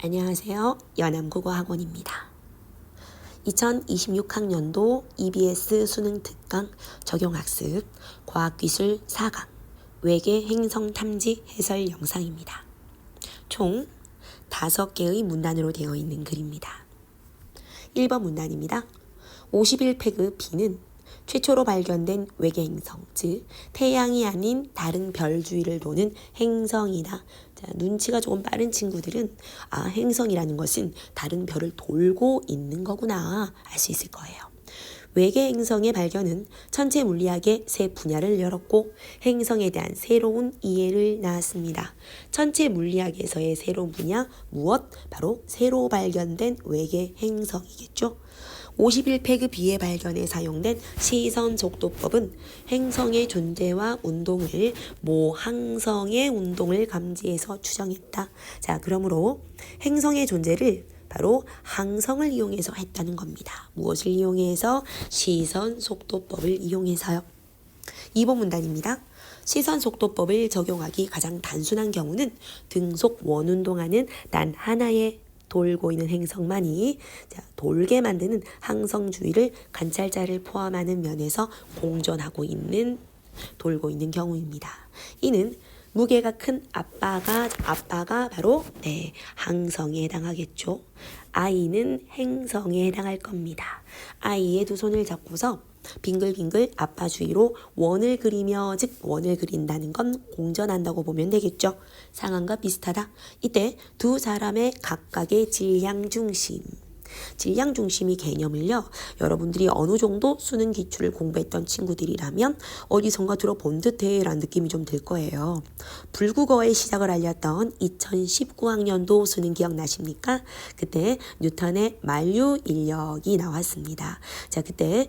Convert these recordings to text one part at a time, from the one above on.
안녕하세요. 연암국어학원입니다. 2026학년도 EBS 수능 특강 적용학습 과학기술 4강 외계 행성 탐지 해설 영상입니다. 총 5개의 문단으로 되어 있는 글입니다. 1번 문단입니다. 51페그 B는 최초로 발견된 외계 행성, 즉 태양이 아닌 다른 별 주위를 도는 행성이다. 자, 눈치가 조금 빠른 친구들은 행성이라는 것은 다른 별을 돌고 있는 거구나 알 수 있을 거예요. 외계 행성의 발견은 천체 물리학의 새 분야를 열었고 행성에 대한 새로운 이해를 낳았습니다. 천체 물리학에서의 새로운 분야 무엇? 바로 새로 발견된 외계 행성이겠죠. 51페그 B의 발견에 사용된 시선 속도법은 행성의 존재와 운동을 모항성의 운동을 감지해서 추정했다. 자, 그러므로 행성의 존재를 바로 항성을 이용해서 했다는 겁니다. 무엇을 이용해서? 시선 속도법을 이용해서요. 2번 문단입니다. 시선 속도법을 적용하기 가장 단순한 경우는 등속 원운동하는 단 하나의 돌고 있는 행성만이 돌게 만드는 항성 주위를 관찰자를 포함하는 면에서 공전하고 있는 돌고 있는 경우입니다. 이는 무게가 큰 아빠가 바로 항성에 해당하겠죠. 아이는 행성에 해당할 겁니다. 아이의 두 손을 잡고서 빙글빙글 아빠 주위로 원을 그리며, 즉 원을 그린다는 건 공전한다고 보면 되겠죠. 상황과 비슷하다. 이때 두 사람의 각각의 질량 중심이 개념을요, 여러분들이 어느 정도 수능 기출을 공부했던 친구들이라면 어디선가 들어본 듯해 라는 느낌이 좀 들 거예요. 불국어의 시작을 알렸던 2019학년도 수능 기억나십니까? 그때 뉴턴의 만류 인력이 나왔습니다. 자, 그때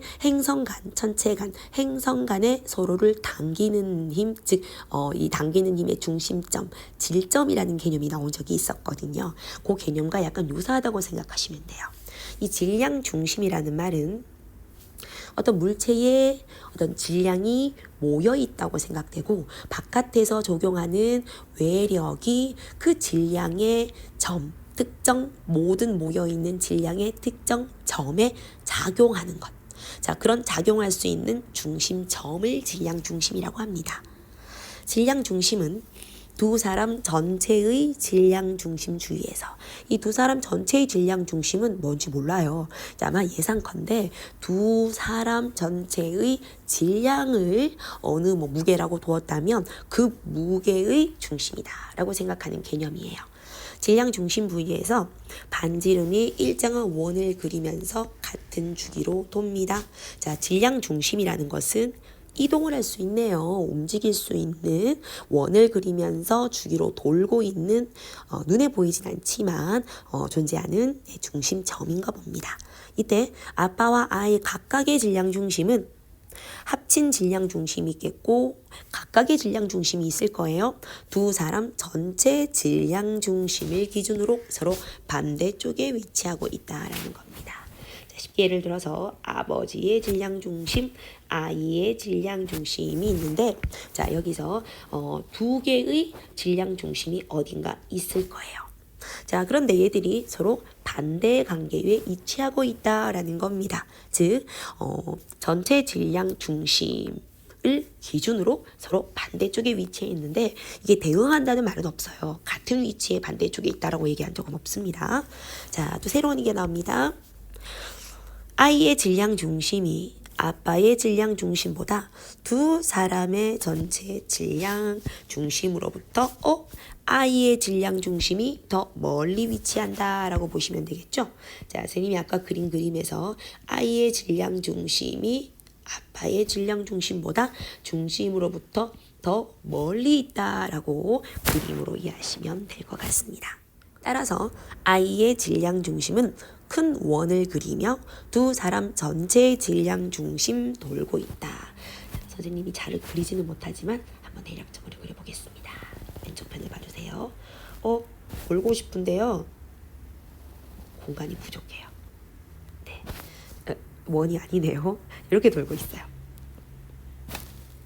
천체 간, 행성 간의 서로를 당기는 힘, 즉 이 당기는 힘의 중심점, 질점이라는 개념이 나온 적이 있었거든요. 그 개념과 약간 유사하다고 생각하시면 돼요. 이 질량 중심이라는 말은 어떤 물체의 어떤 질량이 모여 있다고 생각되고 바깥에서 적용하는 외력이 그 질량의 특정 모든 모여 있는 질량의 특정 점에 작용하는 것. 자, 그런 작용할 수 있는 중심점을 질량 중심이라고 합니다. 질량 중심은 두 사람 전체의 질량 중심 주위에서, 이 두 사람 전체의 질량 중심은 뭔지 몰라요. 아마 예상컨대 두 사람 전체의 질량을 어느 무게라고 두었다면 그 무게의 중심이다 라고 생각하는 개념이에요. 질량 중심 부위에서 반지름이 일정한 원을 그리면서 같은 주기로 돕니다. 자, 질량 중심이라는 것은 이동을 할 수 있네요. 움직일 수 있는 원을 그리면서 주기로 돌고 있는 눈에 보이진 않지만 존재하는 중심점인가 봅니다. 이때 아빠와 아이 각각의 질량 중심은 합친 질량 중심이 있겠고 각각의 질량 중심이 있을 거예요. 두 사람 전체 질량 중심을 기준으로 서로 반대쪽에 위치하고 있다라는 겁니다. 쉽게 예를 들어서 아버지의 질량 중심, 아이의 질량 중심이 있는데, 자, 여기서 두 개의 질량 중심이 어딘가 있을 거예요. 자, 그런데 얘들이 서로 반대 관계에 위치하고 있다라는 겁니다. 즉, 전체 질량 중심을 기준으로 서로 반대쪽에 위치해 있는데 이게 대응한다는 말은 없어요. 같은 위치에 반대쪽에 있다라고 얘기한 적은 없습니다. 자, 또 새로운 얘기가 나옵니다. 아이의 질량 중심이 아빠의 질량 중심보다 두 사람의 전체 질량 중심으로부터 아이의 질량 중심이 더 멀리 위치한다 라고 보시면 되겠죠. 자, 선생님이 아까 그린 그림에서 아이의 질량 중심이 아빠의 질량 중심보다 중심으로부터 더 멀리 있다라고 그림으로 이해하시면 될 것 같습니다. 따라서 아이의 질량 중심은 큰 원을 그리며 두 사람 전체의 질량 중심 돌고 있다. 선생님이 잘 그리지는 못하지만 한번 대략적으로 그려보겠습니다. 왼쪽 편을 봐주세요. 돌고 싶은데요. 공간이 부족해요. 네. 원이 아니네요. 이렇게 돌고 있어요.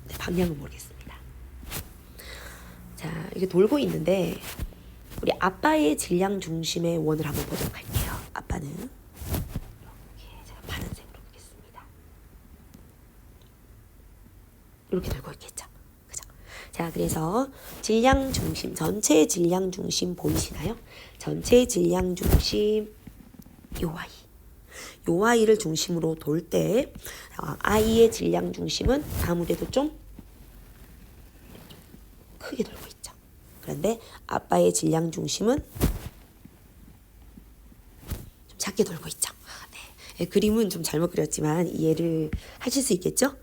네, 방향은 모르겠습니다. 자, 이게 돌고 있는데 우리 아빠의 질량 중심의 원을 한번 보도록 할게요. 아빠는 이렇게 제가 파란색으로 보겠습니다. 이렇게 들고 있겠죠. 그죠? 자, 그래서 질량 중심, 전체 질량 중심 보이시나요? 전체 질량 중심 요 아이. 요 아이를 중심으로 돌 때 아이의 질량 중심은 아무래도 좀 크게 돌고 있죠. 그런데 아빠의 질량 중심은 좀 작게 돌고 있죠. 네. 그림은 좀 잘못 그렸지만 이해를 하실 수 있겠죠?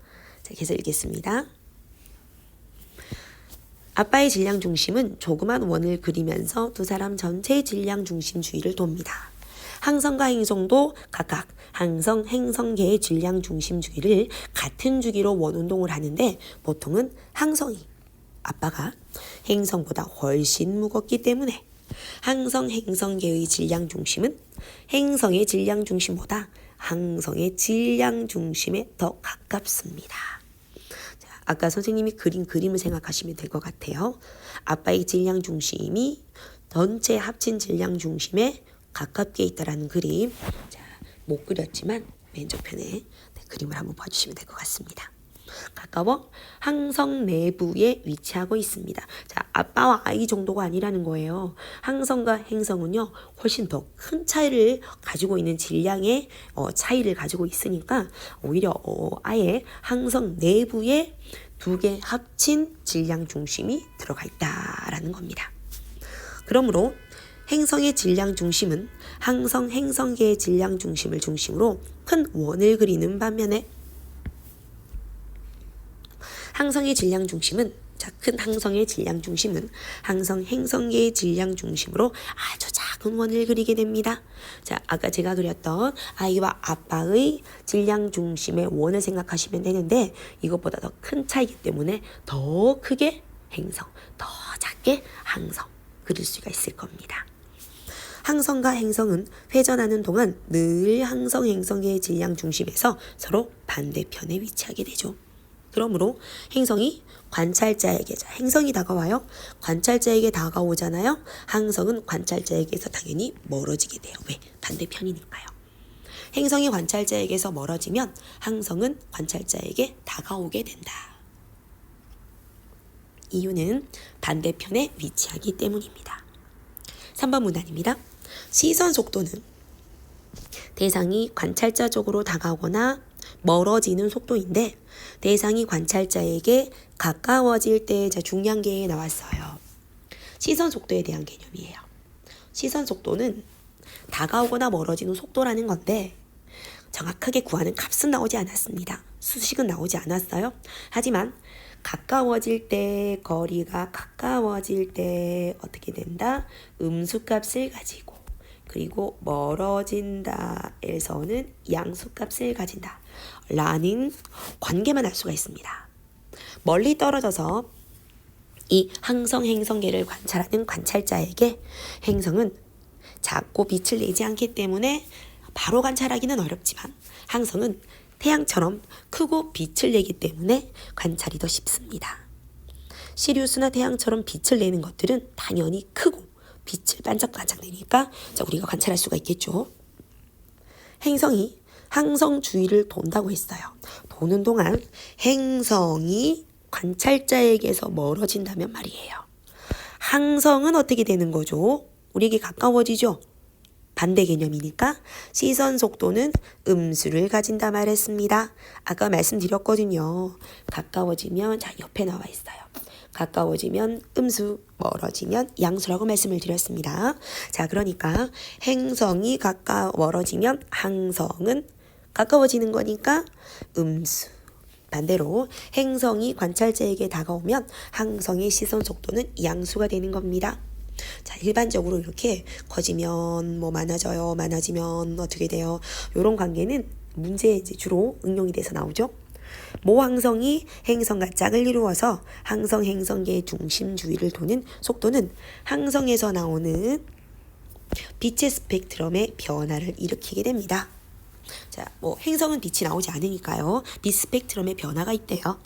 자, 계속 읽겠습니다. 아빠의 질량 중심은 조그만 원을 그리면서 두 사람 전체의 질량 중심 주위를 돕니다. 항성과 행성도 각각 항성, 행성계의 질량 중심 주위를 같은 주기로 원운동을 하는데 보통은 항성이 아빠가 행성보다 훨씬 무겁기 때문에 항성, 행성계의 질량 중심은 행성의 질량 중심보다 항성의 질량 중심에 더 가깝습니다. 자, 아까 선생님이 그린 그림을 생각하시면 될 것 같아요. 아빠의 질량 중심이 전체 합친 질량 중심에 가깝게 있다라는 그림. 자, 못 그렸지만 왼쪽 편에 그림을 한번 봐주시면 될 것 같습니다. 가까워 항성 내부에 위치하고 있습니다. 자, 아빠와 아이 정도가 아니라는 거예요. 항성과 행성은요, 훨씬 더 큰 차이를 가지고 있는 질량의 차이를 가지고 있으니까 오히려 아예 항성 내부에 두 개 합친 질량 중심이 들어가 있다라는 겁니다. 그러므로 행성의 질량 중심은 항성, 행성계의 질량 중심을 중심으로 큰 원을 그리는 반면에 항성의 질량 중심은 큰 항성의 질량 중심은 항성, 행성계의 질량 중심으로 아주 작은 원을 그리게 됩니다. 자, 아까 제가 그렸던 아이와 아빠의 질량 중심의 원을 생각하시면 되는데 이것보다 더 큰 차이기 때문에 더 크게 행성, 더 작게 항성 그릴 수가 있을 겁니다. 항성과 행성은 회전하는 동안 늘 항성, 행성계의 질량 중심에서 서로 반대편에 위치하게 되죠. 그러므로 행성이 관찰자에게, 행성이 다가와요. 관찰자에게 다가오잖아요. 항성은 관찰자에게서 당연히 멀어지게 돼요. 왜? 반대편이니까요. 행성이 관찰자에게서 멀어지면 항성은 관찰자에게 다가오게 된다. 이유는 반대편에 위치하기 때문입니다. 3번 문단입니다. 시선 속도는 대상이 관찰자 쪽으로 다가오거나 멀어지는 속도인데 대상이 관찰자에게 가까워질 때 중량계에 나왔어요. 시선 속도에 대한 개념이에요. 시선 속도는 다가오거나 멀어지는 속도라는 건데 정확하게 구하는 값은 나오지 않았습니다. 수식은 나오지 않았어요. 하지만 가까워질 때, 거리가 가까워질 때 어떻게 된다? 음수값을 가지고, 그리고 멀어진다에서는 양수값을 가진다 라는 관계만 알 수가 있습니다. 멀리 떨어져서 이 항성, 행성계를 관찰하는 관찰자에게 행성은 작고 빛을 내지 않기 때문에 바로 관찰하기는 어렵지만 항성은 태양처럼 크고 빛을 내기 때문에 관찰이 더 쉽습니다. 시리우스나 태양처럼 빛을 내는 것들은 당연히 크고 빛을 반짝반짝 내니까 우리가 관찰할 수가 있겠죠. 행성이 항성 주위를 돈다고 했어요. 도는 동안 행성이 관찰자에게서 멀어진다면 말이에요. 항성은 어떻게 되는 거죠? 우리에게 가까워지죠? 반대 개념이니까 시선 속도는 음수를 가진다 말했습니다. 아까 말씀드렸거든요. 가까워지면 옆에 나와 있어요. 가까워지면 음수, 멀어지면 양수라고 말씀을 드렸습니다. 자, 그러니까 행성이 멀어지면 항성은 가까워지는 거니까 음수. 반대로 행성이 관찰자에게 다가오면 항성의 시선 속도는 양수가 되는 겁니다. 자, 일반적으로 이렇게 커지면 많아져요. 많아지면 어떻게 돼요? 이런 관계는 문제에 주로 응용이 돼서 나오죠. 모 항성이 행성과 짝을 이루어서 항성, 행성계의 중심 주위를 도는 속도는 항성에서 나오는 빛의 스펙트럼의 변화를 일으키게 됩니다. 자, 행성은 빛이 나오지 않으니까요. 빛 스펙트럼의 변화가 있대요.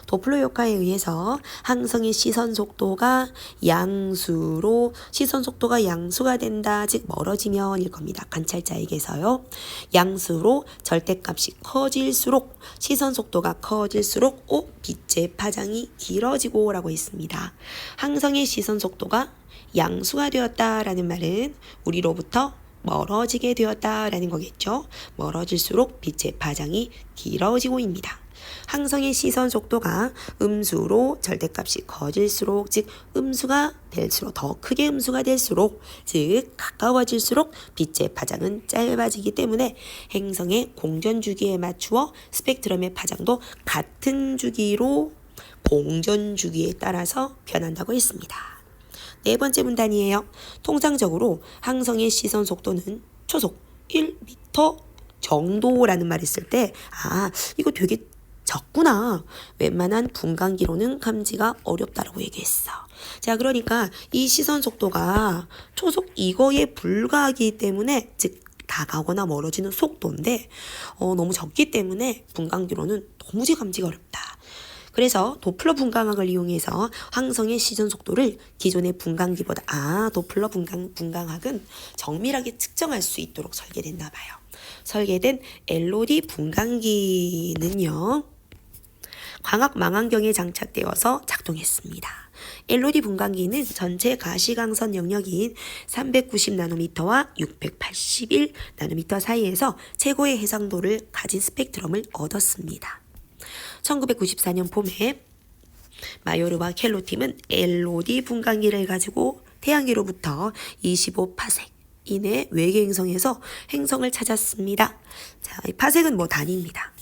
도플러 효과에 의해서 항성의 시선 속도가 양수로 시선 속도가 양수가 된다. 즉 멀어지면일 겁니다. 관찰자에게서요. 양수로 절대값이 커질수록 시선 속도가 커질수록 빛의 파장이 길어지고 라고 했습니다. 항성의 시선 속도가 양수가 되었다라는 말은 우리로부터 멀어지게 되었다라는 거겠죠. 멀어질수록 빛의 파장이 길어지고입니다. 항성의 시선 속도가 음수로 절대값이 커질수록 즉 음수가 될수록 더 크게 음수가 될수록 즉 가까워질수록 빛의 파장은 짧아지기 때문에 행성의 공전 주기에 맞추어 스펙트럼의 파장도 같은 주기로 공전 주기에 따라서 변한다고 했습니다. 네 번째 문단이에요. 통상적으로 항성의 시선 속도는 초속 1m 정도라는 말을 쓸 때 이거 되게 적구나. 웬만한 분광기로는 감지가 어렵다라고 얘기했어. 자, 그러니까 이 시선 속도가 초속 이거에 불과하기 때문에 즉 다가오거나 멀어지는 속도인데 너무 적기 때문에 분광기로는 도무지 감지가 어렵다. 그래서 도플러 분광학을 이용해서 항성의 시선 속도를 기존의 분광기보다 도플러 분광학은 정밀하게 측정할 수 있도록 설계됐나 봐요. 설계된 LOD 분광기는요. 광학 망원경에 장착되어서 작동했습니다. LOD 분광기는 전체 가시광선 영역인 390나노미터와 681나노미터 사이에서 최고의 해상도를 가진 스펙트럼을 얻었습니다. 1994년 봄에 마요르와 켈로팀은 LOD 분광기를 가지고 태양계로부터 25파섹 이내 외계 행성에서 행성을 찾았습니다. 자, 이 파섹은 단위입니다.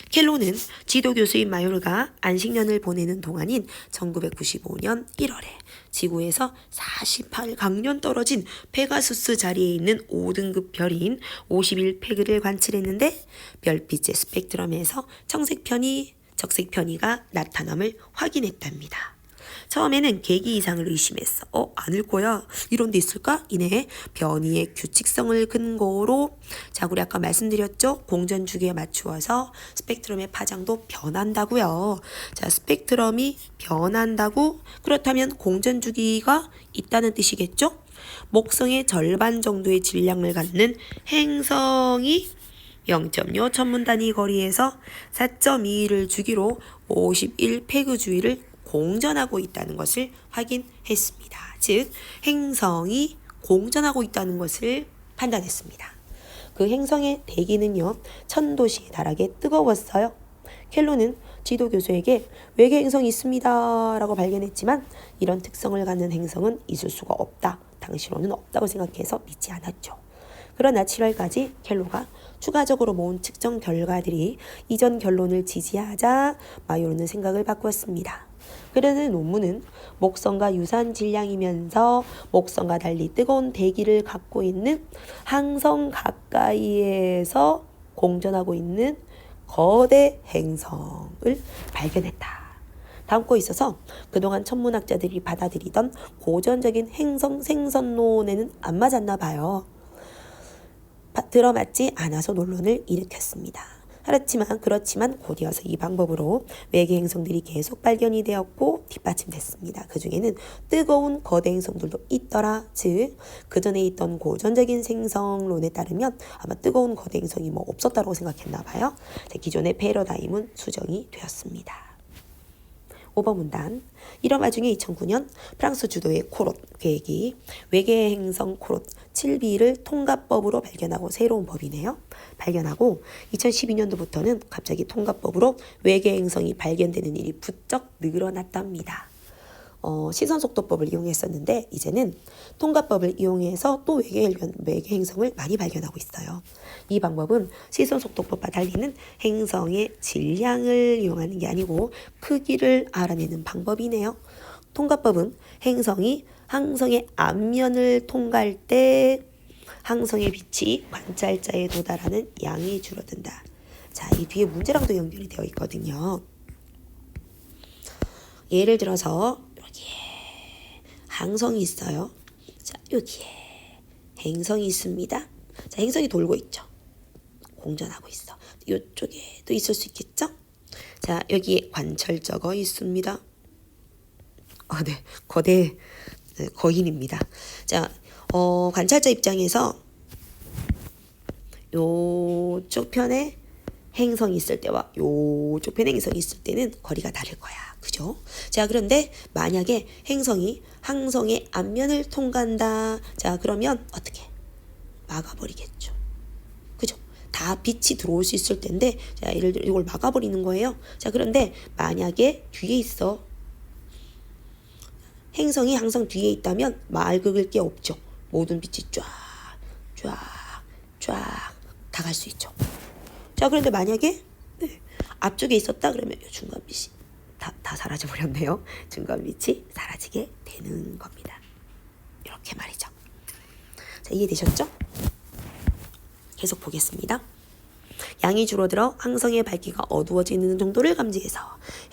켈로는 지도 교수인 마요르가 안식년을 보내는 동안인 1995년 1월에 지구에서 48강년 떨어진 페가수스 자리에 있는 5등급 별인 51페그를 관찰했는데 별빛의 스펙트럼에서 청색 편이, 적색 편이가 나타남을 확인했답니다. 처음에는 계기 이상을 의심했어. 아닐 거야. 이런 데 있을까? 이내 변이의 규칙성을 근거로 우리 아까 말씀드렸죠? 공전 주기에 맞추어서 스펙트럼의 파장도 변한다고요. 자, 스펙트럼이 변한다고? 그렇다면 공전 주기가 있다는 뜻이겠죠? 목성의 절반 정도의 질량을 갖는 행성이 0.5 천문단위 거리에서 4.21을 주기로 51페그 주위를 공전하고 있다는 것을 확인했습니다. 즉 행성이 공전하고 있다는 것을 판단했습니다. 그 행성의 대기는요 1000도씨에 달하게 뜨거웠어요. 켈로는 지도 교수에게 외계 행성이 있습니다 라고 발견했지만 이런 특성을 갖는 행성은 있을 수가 없다. 당시로는 없다고 생각해서 믿지 않았죠. 그러나 7월까지 켈로가 추가적으로 모은 측정 결과들이 이전 결론을 지지하자 마요르는 생각을 바꾸었습니다. 그러는 논문은 목성과 유사한 질량이면서 목성과 달리 뜨거운 대기를 갖고 있는 항성 가까이에서 공전하고 있는 거대 행성을 발견했다. 담고 있어서 그동안 천문학자들이 받아들이던 고전적인 행성 생선론에는 안 맞았나 봐요. 들어맞지 않아서 논란을 일으켰습니다. 그렇지만 곧이어서 이 방법으로 외계 행성들이 계속 발견이 되었고 뒷받침됐습니다. 그 중에는 뜨거운 거대 행성들도 있더라. 즉 그전에 있던 고전적인 생성론에 따르면 아마 뜨거운 거대 행성이 없었다고 생각했나 봐요. 기존의 패러다임은 수정이 되었습니다. 5번 문단. 이런 와중에 2009년 프랑스 주도의 코롯 계획이 외계 행성 코롯 7B를 통과법으로 발견하고 새로운 법이네요. 발견하고 2012년도부터는 갑자기 통과법으로 외계 행성이 발견되는 일이 부쩍 늘어났답니다. 시선속도법을 이용했었는데 이제는 통과법을 이용해서 또 외계 행성을 많이 발견하고 있어요. 이 방법은 시선속도법과 달리는 행성의 질량을 이용하는 게 아니고 크기를 알아내는 방법이네요. 통과법은 행성이 항성의 앞면을 통과할 때 항성의 빛이 관찰자에 도달하는 양이 줄어든다. 자, 이 뒤에 문제랑도 연결이 되어 있거든요. 예를 들어서 여기에 항성이 있어요. 자, 여기에 행성이 있습니다. 자, 행성이 돌고 있죠. 공전하고 있어. 이쪽에도 있을 수 있겠죠? 자, 여기에 관찰자가 있습니다. 네. 거대 거인입니다. 자, 관찰자 입장에서 요쪽 편에 행성이 있을 때와 요쪽 편에 행성이 있을 때는 거리가 다를 거야. 그죠? 자, 그런데 만약에 행성이 항성의 앞면을 통과한다. 자, 그러면 어떻게? 막아버리겠죠. 그죠? 다 빛이 들어올 수 있을 텐데, 자, 예를 들어 이걸 막아버리는 거예요. 자, 그런데 만약에 뒤에 있어. 행성이 항상 뒤에 있다면 맑을 게 없죠. 모든 빛이 쫙 다 갈 수 있죠. 자, 그런데 만약에 앞쪽에 있었다 그러면 중간 빛이 다 사라져 버렸네요. 중간 빛이 사라지게 되는 겁니다. 이렇게 말이죠. 자, 이해되셨죠? 계속 보겠습니다. 양이 줄어들어 항성의 밝기가 어두워지는 정도를 감지해서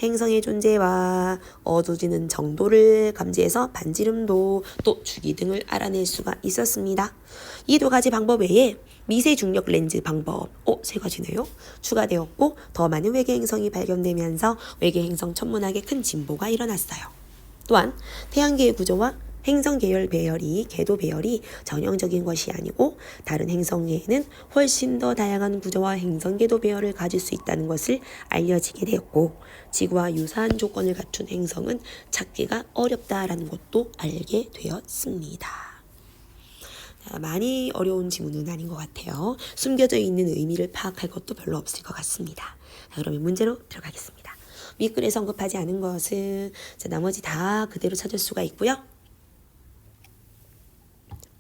행성의 존재와 어두워지는 정도를 감지해서 반지름도 또 주기 등을 알아낼 수가 있었습니다. 이 두 가지 방법 외에 미세 중력 렌즈 방법, 세 가지네요. 추가되었고 더 많은 외계 행성이 발견되면서 외계 행성 천문학에 큰 진보가 일어났어요. 또한 태양계의 구조와 행성 계열 배열이 궤도 배열이 전형적인 것이 아니고 다른 행성에는 훨씬 더 다양한 구조와 행성 궤도 배열을 가질 수 있다는 것을 알려지게 되었고 지구와 유사한 조건을 갖춘 행성은 찾기가 어렵다라는 것도 알게 되었습니다. 많이 어려운 지문은 아닌 것 같아요. 숨겨져 있는 의미를 파악할 것도 별로 없을 것 같습니다. 자, 그러면 문제로 들어가겠습니다. 밑글에서 언급하지 않은 것은 나머지 다 그대로 찾을 수가 있고요.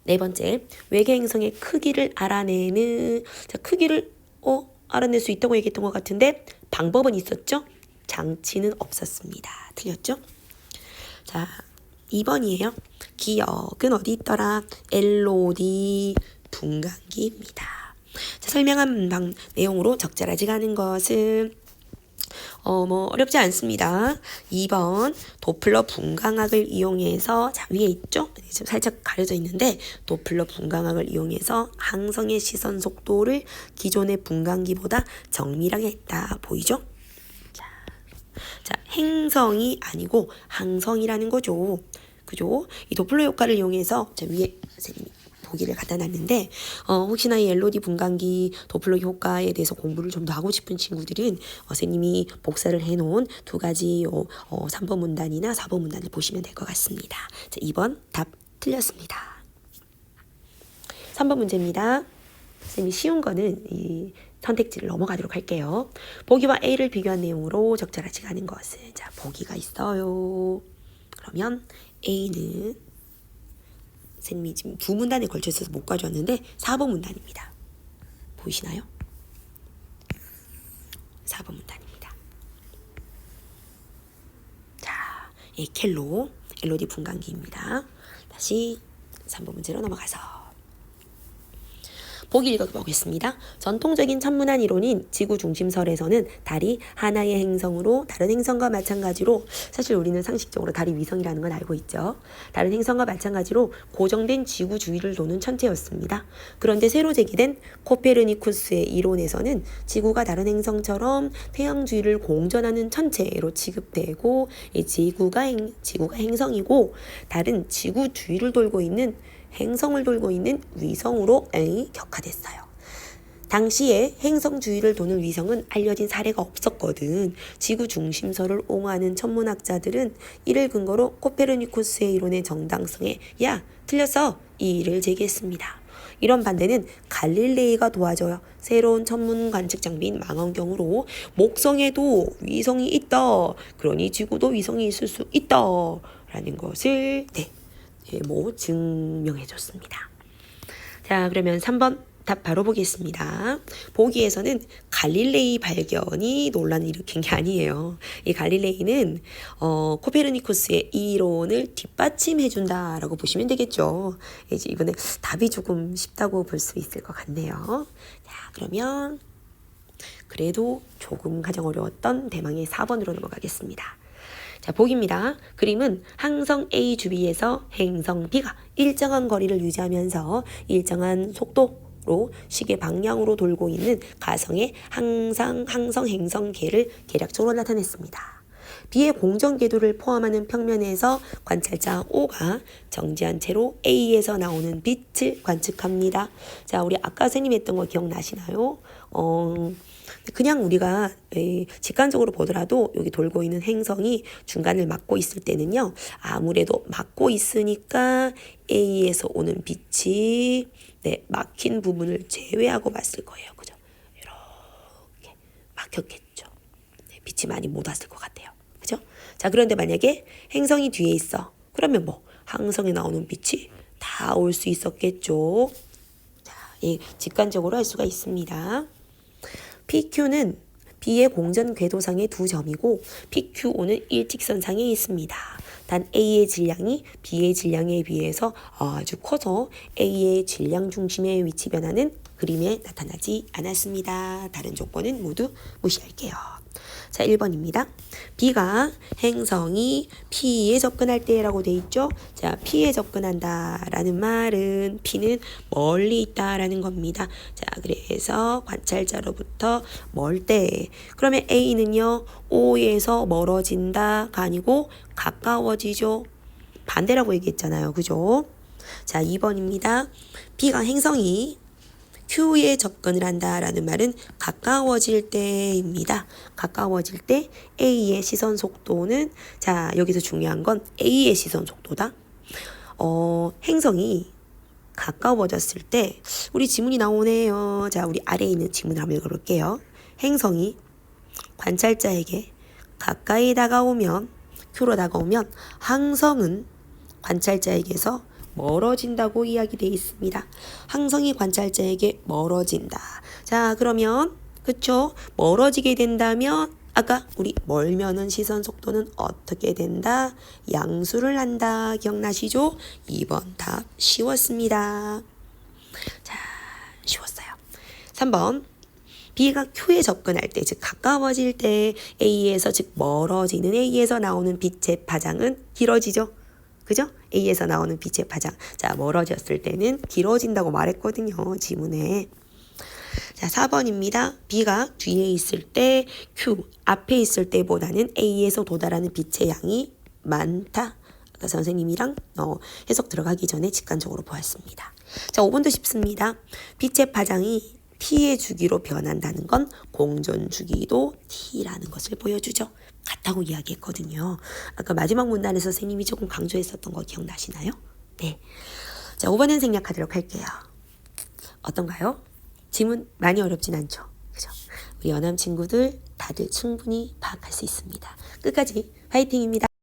네 번째, 외계 행성의 크기를 알아내는, 자, 크기를 알아낼 수 있다고 얘기했던 것 같은데 방법은 있었죠? 장치는 없었습니다. 틀렸죠? 자, 2번이에요. 기억은 어디 있더라? LOD 분광기입니다. 자, 설명한 내용으로 적절하지 않은 것은 어렵지 않습니다. 2번 도플러 분광학을 이용해서, 자, 위에 있죠? 지금 살짝 가려져 있는데 도플러 분광학을 이용해서 항성의 시선 속도를 기존의 분광기보다 정밀하게 했다. 보이죠? 자, 행성이 아니고 항성이라는 거죠. 그죠? 이 도플러 효과를 이용해서, 자, 위에 선생님이 보기를 갖다 놨는데 혹시나 이 LOD 분광기 도플러 효과에 대해서 공부를 좀 더 하고 싶은 친구들은 선생님이 복사를 해놓은 두 가지 3번 문단이나 4번 문단을 보시면 될 것 같습니다. 자, 2번 답 틀렸습니다. 3번 문제입니다. 선생님이 쉬운 거는 이 선택지를 넘어가도록 할게요. 보기와 A를 비교한 내용으로 적절하지 않은 것은, 자, 보기가 있어요. 그러면 A는 선생님이 지금 두 문단에 걸쳐 있어서 못 가져왔는데 4번 문단입니다. 보이시나요? 4번 문단입니다. 자, 켈로 LOD 분광기입니다. 다시 3번 문제로 넘어가서 보기 읽어보겠습니다. 전통적인 천문학 이론인 지구 중심설에서는 달이 하나의 행성으로 다른 행성과 마찬가지로, 사실 우리는 상식적으로 달이 위성이라는 건 알고 있죠. 다른 행성과 마찬가지로 고정된 지구 주위를 도는 천체였습니다. 그런데 새로 제기된 코페르니쿠스의 이론에서는 지구가 다른 행성처럼 태양 주위를 공전하는 천체로 취급되고 지구가 행성이고 달은 지구 주위를 돌고 있는 행성을 돌고 있는 위성으로 격화됐어요. 당시에 행성 주위를 도는 위성은 알려진 사례가 없었거든. 지구 중심설을 옹호하는 천문학자들은 이를 근거로 코페르니쿠스의 이론의 정당성에 틀렸어! 이의를 제기했습니다. 이런 반대는 갈릴레이가 도와줘요. 새로운 천문 관측 장비인 망원경으로 목성에도 위성이 있다. 그러니 지구도 위성이 있을 수 있다. 라는 것을 증명해줬습니다. 자, 그러면 3번 답 바로 보겠습니다. 보기에서는 갈릴레이 발견이 논란을 일으킨 게 아니에요. 이 갈릴레이는 코페르니쿠스의 이론을 뒷받침해준다라고 보시면 되겠죠. 이제 이번에 답이 조금 쉽다고 볼 수 있을 것 같네요. 자, 그러면 그래도 조금 가장 어려웠던 대망의 4번으로 넘어가겠습니다. 자, 보기입니다. 그림은 항성 A 주위에서 행성 B가 일정한 거리를 유지하면서 일정한 속도, 로 시계 방향으로 돌고 있는 가성의 항성 행성계를 계략적으로 나타냈습니다. B의 공전 궤도를 포함하는 평면에서 관찰자 O가 정지한 채로 A에서 나오는 빛을 관측합니다. 자, 우리 아까 선생님 했던 거 기억나시나요? 그냥 우리가 직관적으로 보더라도 여기 돌고 있는 행성이 중간을 막고 있을 때는요, 아무래도 막고 있으니까 A에서 오는 빛이 막힌 부분을 제외하고 봤을 거예요. 그죠? 이렇게 막혔겠죠. 빛이 많이 못 왔을 것 같아요. 그죠? 자, 그런데 만약에 행성이 뒤에 있어. 그러면 뭐 항성에 나오는 빛이 다 올 수 있었겠죠. 자, 직관적으로 할 수가 있습니다. PQ는 B의 공전 궤도상의 두 점이고 PQO는 일직선상에 있습니다. 단 A의 질량이 B의 질량에 비해서 아주 커서 A의 질량 중심의 위치 변화는 그림에 나타나지 않았습니다. 다른 조건은 모두 무시할게요. 자, 1번입니다. B가 행성이 P에 접근할 때라고 돼 있죠. 자, P에 접근한다 라는 말은 P는 멀리 있다 라는 겁니다. 자, 그래서 관찰자로부터 멀 때, 그러면 A는요, O에서 멀어진다가 아니고 가까워지죠. 반대라고 얘기했잖아요. 그죠? 자, 2번입니다. B가 행성이 Q에 접근을 한다라는 말은 가까워질 때입니다. 가까워질 때 A의 시선 속도는, 자, 여기서 중요한 건 A의 시선 속도다. 행성이 가까워졌을 때 우리 지문이 나오네요. 자, 우리 아래에 있는 지문을 한번 읽어볼게요. 행성이 관찰자에게 가까이 다가오면, Q로 다가오면 항성은 관찰자에게서 멀어진다고 이야기되어 있습니다. 항성이 관찰자에게 멀어진다. 자, 그러면 그쵸? 멀어지게 된다면 아까 우리 멀면은 시선 속도는 어떻게 된다? 양수를 한다. 기억나시죠? 2번 답 쉬웠습니다. 자, 쉬웠어요. 3번. B가 Q에 접근할 때, 즉 가까워질 때 A에서, 즉 멀어지는 A에서 나오는 빛의 파장은 길어지죠. 그죠? A에서 나오는 빛의 파장. 자, 멀어졌을 때는 길어진다고 말했거든요. 지문에. 자, 4번입니다. B가 뒤에 있을 때, Q 앞에 있을 때보다는 A에서 도달하는 빛의 양이 많다. 아까 선생님이랑 해석 들어가기 전에 직관적으로 보았습니다. 자, 5번도 쉽습니다. 빛의 파장이 T의 주기로 변한다는 건 공전 주기도 T라는 것을 보여주죠. 같다고 이야기했거든요. 아까 마지막 문단에서 선생님이 조금 강조했었던 거 기억나시나요? 네. 자, 5번은 생략하도록 할게요. 어떤가요? 지문 많이 어렵진 않죠. 그죠? 우리 연암 친구들 다들 충분히 파악할 수 있습니다. 끝까지 화이팅입니다.